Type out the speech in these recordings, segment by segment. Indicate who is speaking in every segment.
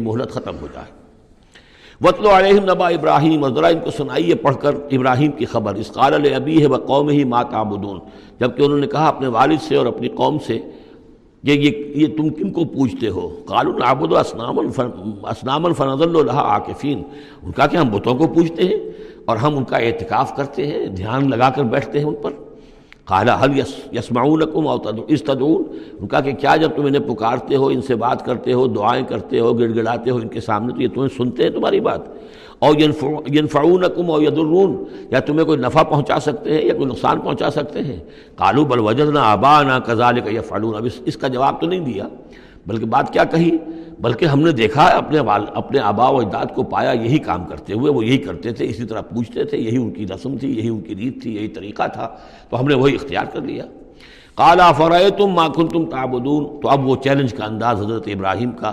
Speaker 1: مہلت ختم ہو جائے۔ وَاتْلُ عَلَيْهِمْ نَبَأَ ابراہیم، اور ذرا ان کو سنائیے پڑھ کر ابراہیم کی خبر، اذ قال لأبیہ وقومہ ما تعبدون، جبکہ انہوں نے کہا اپنے والد سے اور اپنی قوم سے کہ یہ تم کن کو پوجتے ہو؟ قالوا نعبد اصناما فنظل لها عاکفین، ان کا کہ ہم بتوں کو پوجتے ہیں اور ہم ان کا اعتکاف کرتے ہیں، دھیان لگا کر بیٹھتے ہیں ان پر۔ قال هل يسمعونكم او اذ تدعون، ان کا کہ کیا جب تم انہیں پکارتے ہو، ان سے بات کرتے ہو، دعائیں کرتے ہو، گڑ گڑاتے ہو ان کے سامنے، تو یہ تمہیں سنتے ہیں تمہاری بات؟ او ينفعونكم او يضرون، یا تمہیں کوئی نفع پہنچا سکتے ہیں یا کوئی نقصان پہنچا سکتے ہیں؟ قالوا بل وجدنا آباءنا كذلك يفعلون، اب اس کا جواب تو نہیں دیا، بلکہ بات کیا کہی، بلکہ ہم نے دیکھا اپنے آباء و اجداد کو پایا یہی کام کرتے ہوئے، وہ یہی کرتے تھے، اسی طرح پوچھتے تھے، یہی ان کی رسم تھی، یہی ان کی ریت تھی، یہی طریقہ تھا، تو ہم نے وہی اختیار کر لیا۔ قال افرأیتم ما کنتم تعبدون، تو اب وہ چیلنج کا انداز حضرت ابراہیم کا،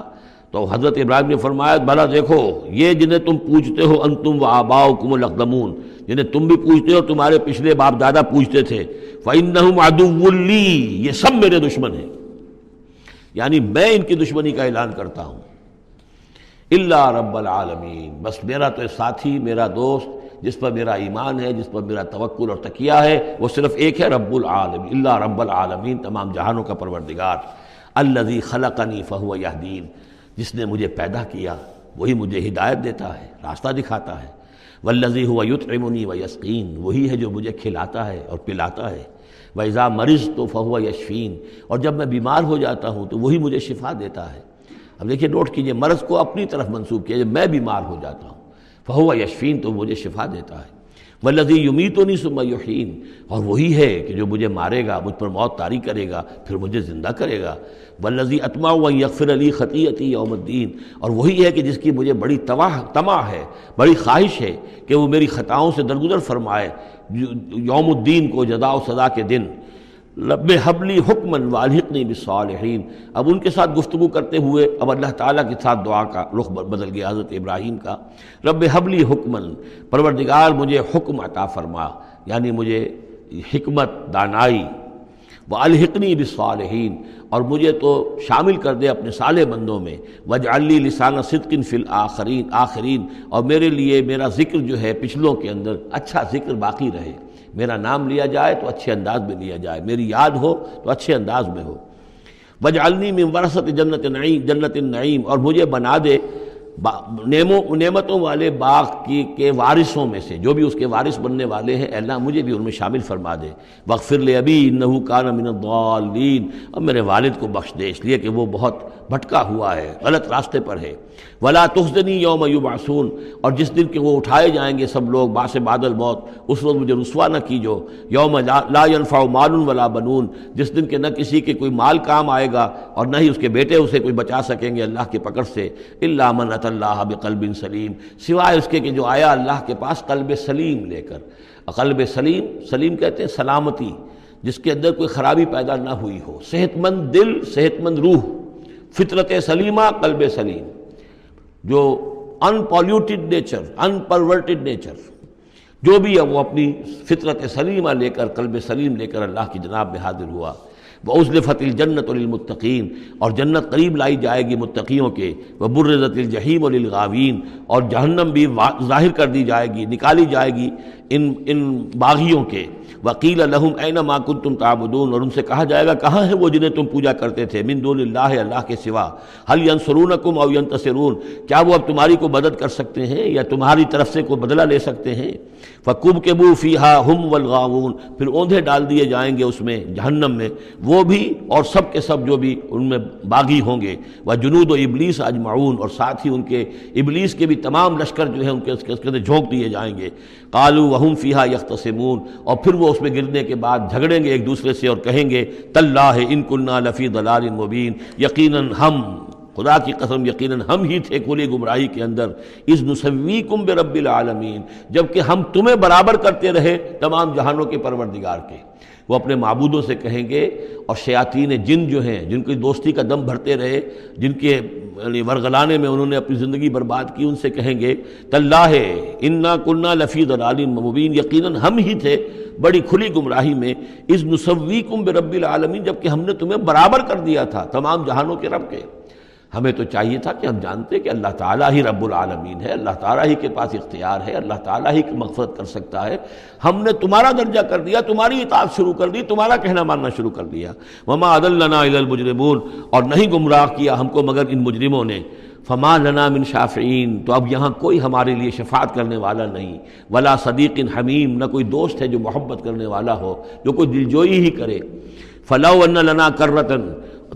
Speaker 1: تو حضرت ابراہیم نے فرمایا بھلا دیکھو یہ جنہیں تم پوجتے ہو، انتم و آباؤکم الاقدمون، جنہیں تم بھی پوجتے ہو، تمہارے پچھلے باپ دادا پوجتے تھے، فإنہم عدو لی، یہ سب میرے دشمن ہیں، یعنی میں ان کی دشمنی کا اعلان کرتا ہوں۔ الا رب العالمین، بس میرا تو ساتھی، میرا دوست، جس پر میرا ایمان ہے، جس پر میرا توکل اور تکیہ ہے، وہ صرف ایک ہے، رب العالمین، الا رب العالمین، تمام جہانوں کا پروردگار، الذی خلقنی فہو یہدین، جس نے مجھے پیدا کیا وہی مجھے ہدایت دیتا ہے، راستہ دکھاتا ہے، والذی هو یطعمنی ویسقین، وہی ہے جو مجھے کھلاتا ہے اور پلاتا ہے، وَإِذَا مَرِضْتُ فَهُوَ يَشْفِينِ، اور جب میں بیمار ہو جاتا ہوں تو وہی مجھے شفا دیتا ہے۔ اب دیکھیے نوٹ کیجئے، مرض کو اپنی طرف منسوب کیا، جب میں بیمار ہو جاتا ہوں فَهُوَ يَشْفِينِ، تو مجھے شفا دیتا ہے، وَالَّذِي يُمِيتُنِي ثُمَّ يُحْيِينِ، اور وہی ہے کہ جو مجھے مارے گا، مجھ پر موت طاری کرے گا، پھر مجھے زندہ کرے گا، وَالَّذِي أَطْمَعُ أَن يَغْفِرَ لِي خَطِيئَتِي يَوْمَ الدِّينِ، اور وہی ہے کہ جس کی مجھے بڑی طمع ہے، بڑی خواہش ہے کہ وہ میری خطاؤں سے درگزر فرمائے یوم الدین کو، جزا و سزا کے دن۔ رب ہب لی حکما والحقنی بالصالحین، اب ان کے ساتھ گفتگو کرتے ہوئے اب اللہ تعالیٰ کے ساتھ دعا کا رخ بدل گیا حضرت ابراہیم کا۔ رب ہب لی حکما، پروردگار مجھے حکم عطا فرما، یعنی مجھے حکمت، دانائی، والحقنی بالصالحین، اور مجھے تو شامل کر دے اپنے صالح بندوں میں، واجعل لی لسان صدق فی الآخرین، اور میرے لیے میرا ذکر جو ہے پچھلوں کے اندر اچھا ذکر باقی رہے، میرا نام لیا جائے تو اچھے انداز میں لیا جائے، میری یاد ہو تو اچھے انداز میں ہو۔ واجعلنی من ورثۃ جنت النعیم، اور مجھے بنا دے نعمتوں والے باغ کے وارثوں میں سے، جو بھی اس کے وارث بننے والے ہیں، اے اللہ مجھے بھی ان میں شامل فرما دے۔ واغفر لأبی انہ کان من الضالین، اور میرے والد کو بخش دے، اس لیے کہ وہ بہت بھٹکا ہوا ہے، غلط راستے پر ہے۔ ولا تخزنی یوم یبعثون، اور جس دن کہ وہ اٹھائے جائیں گے سب لوگ بعث بعد الموت، اس وقت مجھے رسوا نہ کیجو۔ یوم لا ینفع مال ولا بنون، جس دن کہ نہ کسی کے کوئی مال کام آئے گا اور نہ ہی اس کے بیٹے اسے کوئی بچا سکیں گے اللہ کی پکڑ سے۔ الا من اتى اللہ بقلب سلیم، سوائے اس کے کہ جو آیا اللہ کے پاس قلب سلیم لے کر۔ قلب سلیم کہتے ہیں سلامتی، جس کے اندر کوئی خرابی پیدا نہ ہوئی ہو، صحت مند دل، صحت مند روح، فطرت سلیمہ، قلب سلیم، جو ان پالیوٹیڈ نیچر، ان پرورٹڈ نیچر، جو بھی ہے وہ اپنی فطرت سلیمہ لے کر، قلب سلیم لے کر اللہ کی جناب میں حاضر ہوا۔ وَأُزْلِفَتِ الْجَنَّةُ لِلْمُتَّقِينَ، اور جنت قریب لائی جائے گی متقیوں کے۔ وَبُرِّزَتِ الْجَحِيمُ لِلْغَاوِينَ، اور جہنم بھی ظاہر کر دی جائے گی، نکالی جائے گی ان باغیوں کے۔ وَقِيلَ لَهُمْ أَيْنَ مَا كُنتُمْ تَعْبُدُونَ، اور ان سے کہا جائے گا کہاں ہیں وہ جنہیں تم پوجا کرتے تھے، من دون اللہ، اللہ کے سوا۔ هَلْ يَنْصُرُونَكُمْ أَوْ يَنْتَصِرُونَ، کیا وہ اب تمہاری کو مدد کر سکتے ہیں یا تمہاری طرف سے کوئی بدلہ لے سکتے ہیں؟ فَكُبْكِبُوا فِيهَا هُمْ وَالْغَاوُونَ، پھر اوندھے ڈال دیے جائیں گے اس میں، جہنم میں، وہ بھی اور سب کے سب جو بھی ان میں باغی ہوں گے۔ وَجُنُودُ إِبْلِيسَ أَجْمَعُونَ، اور ساتھ ہی ان کے ابلیس کے بھی تمام لشکر جو ہیں ان کے اس کے اندر جھونک دیے جائیں گے۔ قَالُوا وَهُمْ فِيهَا يَخْتَصِمُونَ، اور پھر وہ اس میں گرنے کے بعد جھگڑیں گے ایک دوسرے سے اور کہیں گے تاللہ ان کنا لفی ضلال مبین، یقیناً ہم، خدا کی قسم یقیناً ہم ہی تھے کھلی گمراہی کے اندر، اذ نسویکم برب العالمین، جبکہ ہم تمہیں برابر کرتے رہے تمام جہانوں کے پروردگار کے۔ وہ اپنے معبودوں سے کہیں گے، اور شیاطین جن جو ہیں، جن کی دوستی کا دم بھرتے رہے، جن کے یعنی ورغلانے میں انہوں نے اپنی زندگی برباد کی، ان سے کہیں گے تاللہ انا کنا لفی ضلال مبین، یقیناً ہم ہی تھے بڑی کھلی گمراہی میں، اذ نسویکم برب العالمین، جبکہ ہم نے تمہیں برابر کر دیا تھا تمام جہانوں کے رب کے۔ ہمیں تو چاہیے تھا کہ ہم جانتے کہ اللہ تعالیٰ ہی رب العالمین ہے، اللہ تعالیٰ ہی کے پاس اختیار ہے، اللہ تعالیٰ ہی کی مغفرت کر سکتا ہے. ہم نے تمہارا درجہ کر دیا، تمہاری اطاعت شروع کر دی، تمہارا کہنا ماننا شروع کر دیا. وما اضلنا الا المجرمون، اور نہیں گمراہ کیا ہم کو مگر ان مجرموں نے. فما لنا من شافعین، تو اب یہاں کوئی ہمارے لیے شفاعت کرنے والا نہیں. ولا صدیق حمیم، نہ کوئی دوست ہے جو محبت کرنے والا ہو، جو کوئی دلجوئی ہی کرے. فلو ان لنا کرۃ،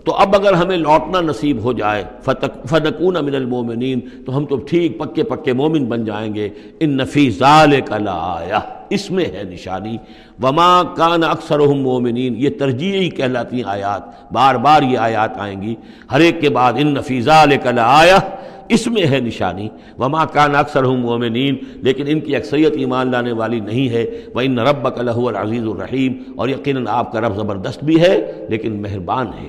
Speaker 1: تو اب اگر ہمیں لوٹنا نصیب ہو جائے، فنکون من المؤمنین، تو ہم تو ٹھیک پکے پکے مومن بن جائیں گے. ان فی ذلک لآیہ، اس میں ہے نشانی. وما کان اکثرہم مؤمنین، یہ ترجیحی کہلاتی ہیں آیات، بار بار یہ آیات آئیں گی ہر ایک کے بعد. ان فی ذلک لآیہ، اس میں ہے نشانی. وما کان اکثرہم مؤمنین، لیکن ان کی اکثریت ایمان لانے والی نہیں ہے. وان ربک لہو العزیز الرحیم، اور یقیناً آپ کا رب زبردست بھی ہے لیکن مہربان ہے.